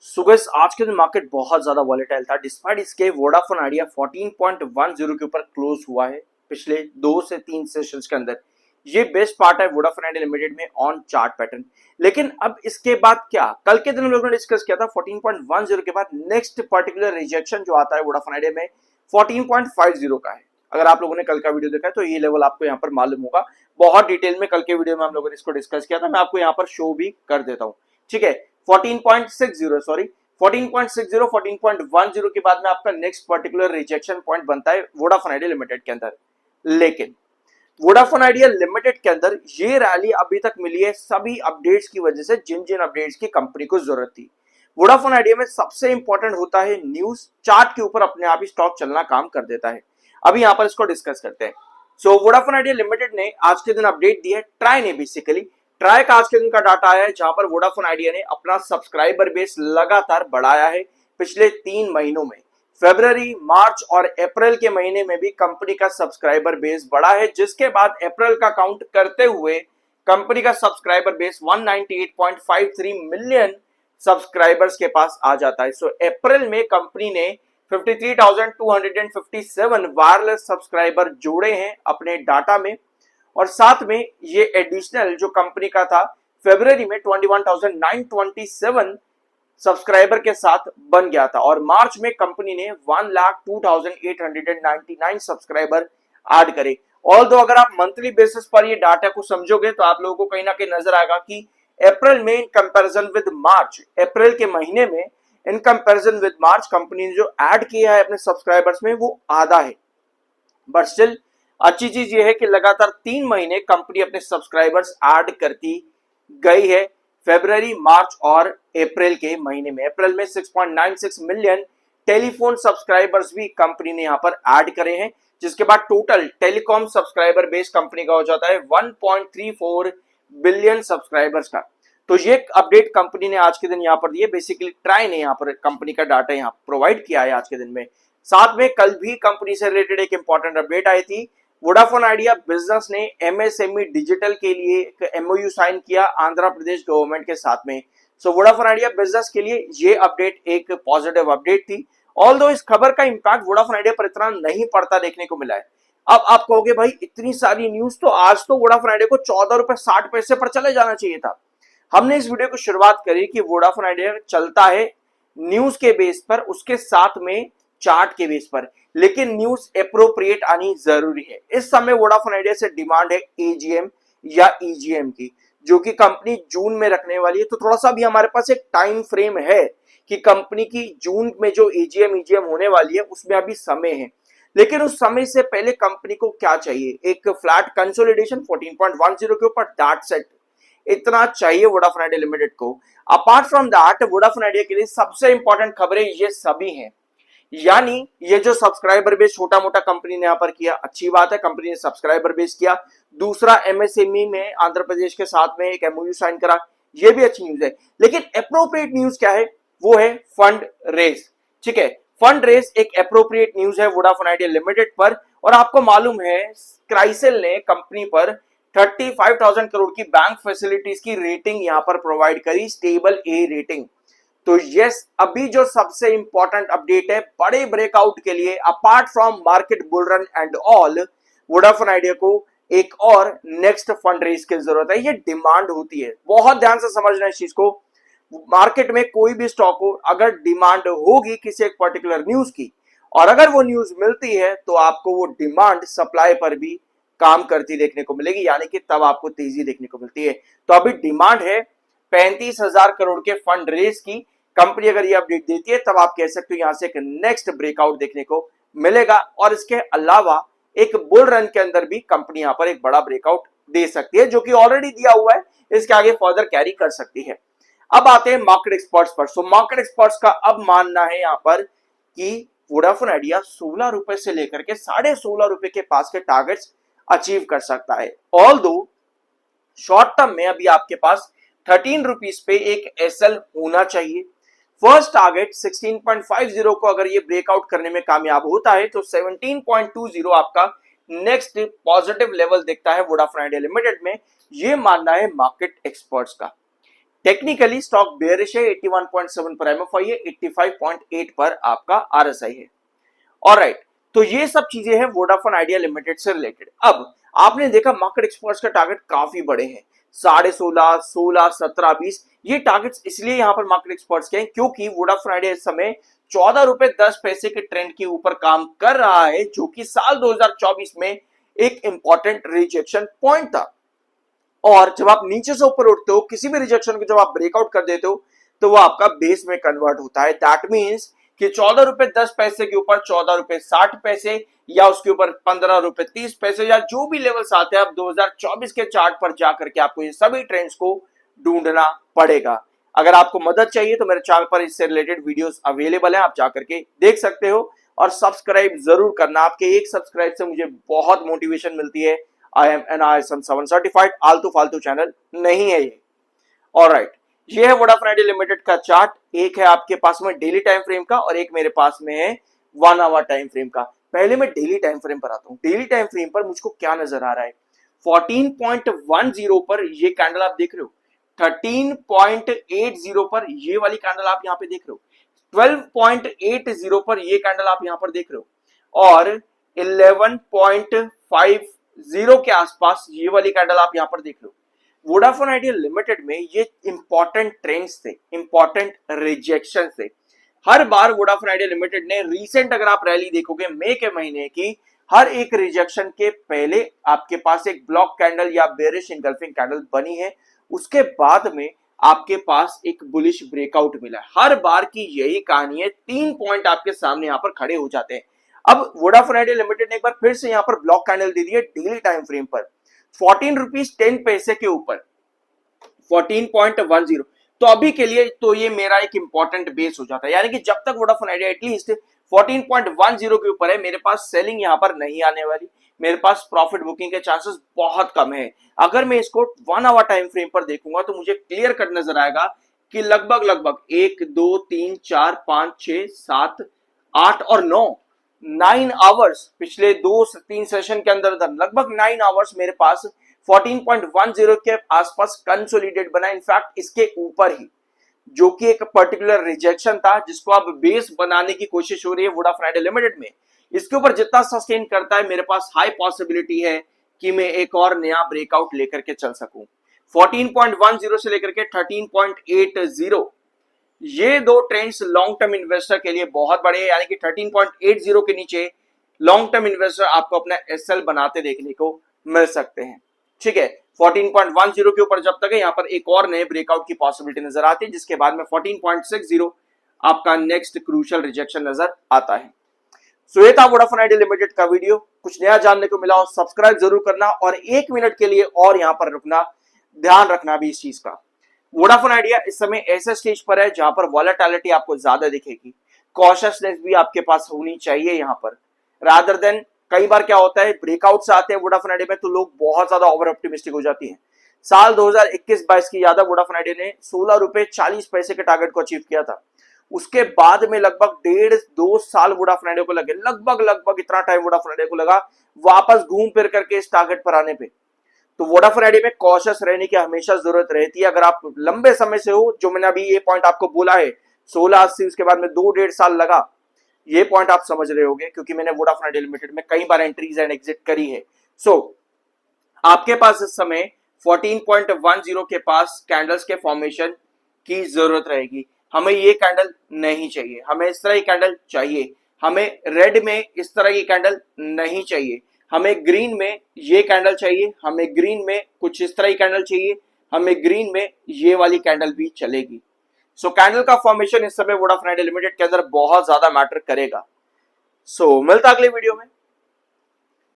So guys आज के दिन मार्केट बहुत ज्यादा वॉलेटाइल था। डिस्पाइट इसके वोडाफोन आइडिया 14.10 के ऊपर क्लोज हुआ है पिछले 2 से 3 सेशंस के अंदर। ये बेस्ट पार्ट है वोडाफोन आइडिया लिमिटेड में ऑन चार्ट पैटर्न। लेकिन अब इसके बाद क्या, कल के दिन हम लोगों ने डिस्कस किया था 14.10 के बाद नेक्स्ट पर्टिकुलर रिजेक्शन जो आता है वोडाफोन आइडिया में 14.50 का है। अगर आप लोगों ने कल का वीडियो देखा है तो ये लेवल आपको यहाँ पर मालूम होगा। बहुत डिटेल में कल के वीडियो में हम लोगों ने इसको डिस्कस किया था, मैं आपको यहाँ पर शो भी कर देता हूँ। ठीक है, 14.60 सॉरी 14.60 14.10 के बाद में आपका नेक्स्ट पर्टिकुलर रिजेक्शन पॉइंट बनता है वोडाफोन आइडिया लिमिटेड के अंदर। लेकिन वोडाफोन आइडिया लिमिटेड के अंदर ये रैली अभी तक मिली है सभी अपडेट्स की वजह से, जिन जिन अपडेट्स की कंपनी को जरूरत थी। वोडाफोन आइडिया में सबसे इंपॉर्टेंट होता है न्यूज, चार्ट के ऊपर अपने आप ही स्टॉक चलना काम कर देता है। अभी यहां पर इसको डिस्कस करते हैं। सो वोडाफोन आइडिया लिमिटेड ने आज के दिन अपडेट दी है, ट्राई ने बेसिकली ट्राई का आज के दिन का डाटा आया है, जहां पर वोडाफोन आइडिया ने अपना सब्सक्राइबर बेस लगातार बढ़ाया है पिछले 3 महीनों में। फरवरी, मार्च और अप्रैल के महीने में भी कंपनी का सब्सक्राइबर बेस बढ़ा है, जिसके बाद अप्रैल का काउंट करते हुए कंपनी का सब्सक्राइबर बेस 198.53 मिलियन सब्सक्राइबर्स के पास आ जाता है। सो अप्रैल में कंपनी ने 53,257 वायरलेस सब्सक्राइबर जोड़े हैं अपने डाटा में, और साथ में ये एडिशनल जो कंपनी का था फरवरी में 21,927 सब्सक्राइबर के साथ बन गया था, और मार्च में कंपनी ने 1,02,899 सब्सक्राइबर ऐड करे। ऑल्दो अगर आप मंथली बेसिस पर ये डाटा को समझोगे तो आप लोगों को कहीं ना कहीं नजर आएगा कि अप्रैल में इन कंपैरिजन विद मार्च, अप्रैल के महीने में in comparison with March company ने जो ऐड किया है अपने सब्सक्राइबर्स में वो आधा है। बट स्टिल अच्छी चीज ये है कि लगातार 3 महीने कंपनी अपने सब्सक्राइबर्स ऐड करती गई है फरवरी, मार्च और अप्रैल के महीने में। अप्रैल में 6.96 मिलियन टेलीफोन सब्सक्राइबर्स भी कंपनी ने यहां पर ऐड करे हैं, जिसके बाद total telecom subscriber base company का हो जाता है 1.34 बिलियन सब्सक्राइबर्स का। तो ये अपडेट कंपनी ने आज के दिन यहां पर दी है। बेसिकली ट्राई ने यहां पर कंपनी का डाटा यहां प्रोवाइड किया है आज के दिन में। साथ में कल भी कंपनी से रिलेटेड एक इंपॉर्टेंट अपडेट आई थी। वोडाफोन आइडिया बिजनेस ने एमएसएमई डिजिटल के लिए एक एमओयू साइन किया आंध्र प्रदेश गवर्नमेंट के साथ में। सो वोडाफोन आइडिया बिजनेस के लिए ये अपडेट एक पॉजिटिव अपडेट थी। ऑल्दो इस खबर का इंपैक्ट वोडाफोन आइडिया पर इतना नहीं पड़ता देखने को मिला है। अब आप कहोगे भाई इतनी सारी न्यूज, तो आज तो वोडाफोन आइडिया को 14 रुपए 60 पैसे पर चले जाना चाहिए था। हमने इस वीडियो को शुरुआत करी कि वोडाफोन आइडिया चलता है न्यूज के बेस पर, उसके साथ में चार्ट के बेस पर, लेकिन न्यूज एप्रोप्रिएट आनी जरूरी है। इस समय वोडाफोन आइडिया से डिमांड है एजीएम या ईजीएम की, जो कि कंपनी जून में रखने वाली है। तो थोड़ा सा भी हमारे पास एक टाइम फ्रेम है कि कंपनी की जून में जो एजीएम ईजीएम होने वाली है उसमें अभी समय है। लेकिन उस समय से पहले कंपनी को क्या चाहिए, एक फ्लैट कंसोलिडेशन 14.10 के ऊपर, दैट सेट इतना चाहिए वोडाफोन आइडिया लिमिटेड को। Apart from that Vodafone idea के लिए सबसे इंपॉर्टेंट खबरें ये सभी हैं। यानी ये जो सब्सक्राइबर बेस छोटा मोटा कंपनी ने यहां पर किया, अच्छी बात है, कंपनी ने सब्सक्राइबर बेस किया। दूसरा एमएसएमई में आंध्र प्रदेश के साथ में एक एमओयू साइन करा, ये भी अच्छी न्यूज है। लेकिन एप्रोप्रिएट न्यूज क्या है, वो है फंड रेज। ठीक है, फंड रेज एक एप्रोप्रिएट न्यूज है वोडाफोन आइडिया लिमिटेड पर। और आपको मालूम है क्राइसिल ने कंपनी पर 35,000 करोड़ की बैंक फैसिलिटीज की रेटिंग यहां पर प्रोवाइड करी, स्टेबल ए रेटिंग। तो यस, अभी जो सबसे इंपॉर्टेंट अपडेट है बड़े ब्रेकआउट के लिए, apart from market bull run and all, Vodafone idea को एक और नेक्स्ट फंड रेज की जरूरत है। ये डिमांड होती है, बहुत ध्यान से समझना इस चीज को। मार्केट में कोई भी स्टॉक हो, अगर डिमांड होगी किसी एक पर्टिकुलर न्यूज की, और अगर वो न्यूज मिलती है तो आपको वो डिमांड सप्लाई पर भी काम करती देखने को मिलेगी, यानी कि तब आपको तेजी देखने को मिलती है। तो अभी डिमांड है 35,000 करोड़ के फंड रेज की। कंपनी अगर ये अपडेट देती है तब आप कह सकते हो यहां से एक नेक्स्ट ब्रेकआउट देखने को मिलेगा। और इसके अलावा एक बुल रन के अंदर भी कंपनी यहां पर एक बड़ा ब्रेकआउट दे सकती है, जो कि ऑलरेडी दिया हुआ है, इसके आगे फर्दर कैरी कर सकती है। अब आते हैं मार्केट एक्सपर्ट्स पर। सो मार्केट एक्सपर्ट्स का अब मानना है यहां पर कि वोडाफोन आइडिया 16 रुपए से लेकर के 16.5 रुपए के पास के टारगेट्स अचीव कर सकता है। ऑल्दो शॉर्ट टर्म में अभी आपके पास 13 रुपीज पे एक एसएल होना चाहिए। फर्स्ट टारगेट 16.50 को अगर ये ब्रेकआउट करने में कामयाब होता है तो 17.20 आपका नेक्स्ट पॉजिटिव लेवल दिखता है वोडाफोन आइडिया लिमिटेड में। ये मानना है मार्केट एक्सपर्ट्स का। टेक्निकली स्टॉक बेयरिश है, 81.7 पर एमएफआई है, 85.8 पर आपका आरएसआई है। ऑलराइट, तो ये सब चीजें हैं वोडाफोन आइडिया लिमिटेड से रिलेटेड। अब आपने देखा मार्केट एक्सपर्ट्स का टारगेट काफी बड़े हैं, 16.5, 16, 17, 20। ये टारगेट्स इसलिए यहां पर मार्केट एक्सपर्ट्स के हैं क्योंकि वोडाफोन आइडिया इस समय 14 रुपए 10 पैसे के ट्रेंड के ऊपर काम कर रहा है, जो कि साल 2024 में एक इंपॉर्टेंट रिजेक्शन पॉइंट था। और जब आप नीचे से ऊपर उठते हो, किसी भी रिजेक्शन को जब आप ब्रेकआउट कर देते हो, तो वो आपका बेस में कन्वर्ट होता है। दैट मीन्स कि 14 रुपए 10 पैसे के ऊपर 14 रुपए 60 पैसे या उसके ऊपर 15 रुपए 30 पैसे या जो भी लेवल्स आते हैं, आप 2024 के चार्ट पर जाकर के आपको ये सभी ट्रेंड्स को ढूंढना पड़ेगा। अगर आपको मदद चाहिए तो मेरे चैनल पर इससे रिलेटेड वीडियोस अवेलेबल है, आप जाकर के देख सकते हो। और सब्सक्राइब जरूर करना, आपके एक सब्सक्राइब से मुझे बहुत मोटिवेशन मिलती है। I am an ISM 7 certified, आलतू फालतू चैनल नहीं है ये। ऑलराइट, ये है वोडाफोन आइडिया लिमिटेड का चार्ट। एक है आपके पास में डेली टाइम फ्रेम का और एक मेरे पास में है 1 आवर टाइम फ्रेम का। पहले मैं डेली टाइम फ्रेम पर आता हूं। डेली टाइम फ्रेम पर मुझको क्या नजर आ रहा है, 14.10 पर ये कैंडल आप देख रहे हो, 13.80 पर ये वाली कैंडल आप यहां पे देख रहे हो, 12.80 पर ये कैंडल आप यहां पर देख रहे हो, और 11.50 के आसपास ये वाली कैंडल आप यहां पर देख रहे हो। वोडाफोन आइडिया लिमिटेड में ये इंपॉर्टेंट ट्रेंड्स थे, इंपॉर्टेंट रिजेक्शन थे। हर बार वोडाफोन आइडिया लिमिटेड ने रिसेंट अगर आप रैली देखोगे मई के महीने की, हर एक रिजेक्शन के पहले आपके पास एक ब्लॉक कैंडल या बेरिश इंगल्फिंग कैंडल बनी है, उसके बाद में आपके पास एक बुलिश ब्रेकआउट मिला। हर बार की यही कहानी है, 3 पॉइंट आपके सामने यहां पर खड़े हो जाते हैं। अब वोडाफोन आइडिया लिमिटेड ने एक बार फिर से यहां पर ब्लॉक कैंडल दे दी है डेली टाइम फ्रेम पर 14 रुपीज 10 पैसे के ऊपर, 14.10। तो अभी के लिए तो ये मेरा एक इंपॉर्टेंट बेस हो जाता है, यानी कि जब तक वोडाफोन आइडिया एटलीस्ट 14.10 के ऊपर है, मेरे पास सेलिंग यहां पर नहीं आने वाली, मेरे पास प्रॉफिट बुकिंग के चांसेस बहुत कम है। अगर मैं इसको 1 आवर टाइम फ्रेम पर देखूंगा तो मुझे क्लियर कट नजर आएगा कि लगभग 1 2 3 4 5 6 7 8 और 9 आवर्स, पिछले 2-3 सेशन के अंदर लगभग 9 आवर्स मेरे पास 14.10 के आसपास कंसोलिडेट बना, इनफैक्ट इसके ऊपर ही, जो कि एक पर्टिकुलर रिजेक्शन था जिसको अब बेस बनाने की कोशिश हो रही है वोडाफोन आइडिया लिमिटेड में। इसके ऊपर जितना सस्टेन करता है, मेरे पास हाई पॉसिबिलिटी है कि मैं एक और नया ब्रेकआउट लेकर के चल सकूं। 14.10 से लेकर के 13.80, ये दो ट्रेंड्स लॉन्ग टर्म इन्वेस्टर के लिए बहुत बड़े हैं, यानी कि 13.80 के नीचे लॉन्ग टर्म इन्वेस्टर आपको अपना एसएल बनाते देखने को मिल सकते हैं। ठीक है, 14.10 के ऊपर जब तक है, यहां पर एक और नए ब्रेकआउट की पॉसिबिलिटी नजर आती है, जिसके बाद में 14.60 आपका नेक्स्ट क्रूशियल रिजेक्शन नजर आता है। सो ये था वोडाफोन आइडिया लिमिटेड का वीडियो। कुछ नया जानने को मिला हो, सब्सक्राइब जरूर करना और 1 मिनट के लिए और यहां पर रुकना, ध्यान रखना भी इस चीज का। वोडाफोन आइडिया इस समय ऐसे स्टेज पर है जहां पर वॉलेटिलिटी आपको ज्यादा दिखेगी, कॉशियसनेस भी आपके पास होनी चाहिए यहां पर, रादर देन कई बार क्या होता है ब्रेकआउट्स आते हैं वोडाफोन आइडिया में तो लोग बहुत ज्यादा ओवर ऑप्टिमिस्टिक हो जाती हैं। साल 2021-22 की याद है, वोडाफोन आइडिया ने 16 रुपए 40 पैसे के टारगेट को अचीव किया था। उसके बाद में लगभग 1.5-2 साल वोडाफोन आइडिया को लगे, लगभग इतना टाइम वोडाफोन आइडिया को लगा वापस घूम फिर करके इस टारगेट पर आने पे। तो वोडाफोन आइडिया में कॉशियस रहने की हमेशा जरूरत रहती है। अगर आप लंबे समय से हो, जो मैंने अभी ये पॉइंट आपको बोला है 1680, उसके बाद में 2-1.5 साल लगा, ये पॉइंट आप समझ रहे होंगे क्योंकि मैंने वोडाफोन आइडिया लिमिटेड में कई बार एंट्रीज एंड एग्जिट करी है। सो आपके पास इस समय 14.10 के पास कैंडल्स के फॉर्मेशन की जरूरत रहेगी। हमें ये कैंडल नहीं चाहिए, हमें इस तरह की कैंडल चाहिए, हमें रेड में इस तरह की कैंडल नहीं चाहिए, हमें ग्रीन में ये कैंडल चाहिए, हमें ग्रीन में कुछ इस तरह की कैंडल चाहिए, हमें ग्रीन में ये वाली कैंडल भी चलेगी। सो कैंडल का फॉर्मेशन इस समय वोडाफोन आइडिया लिमिटेड के अंदर बहुत ज्यादा मैटर करेगा। सो मिलता अगले वीडियो में।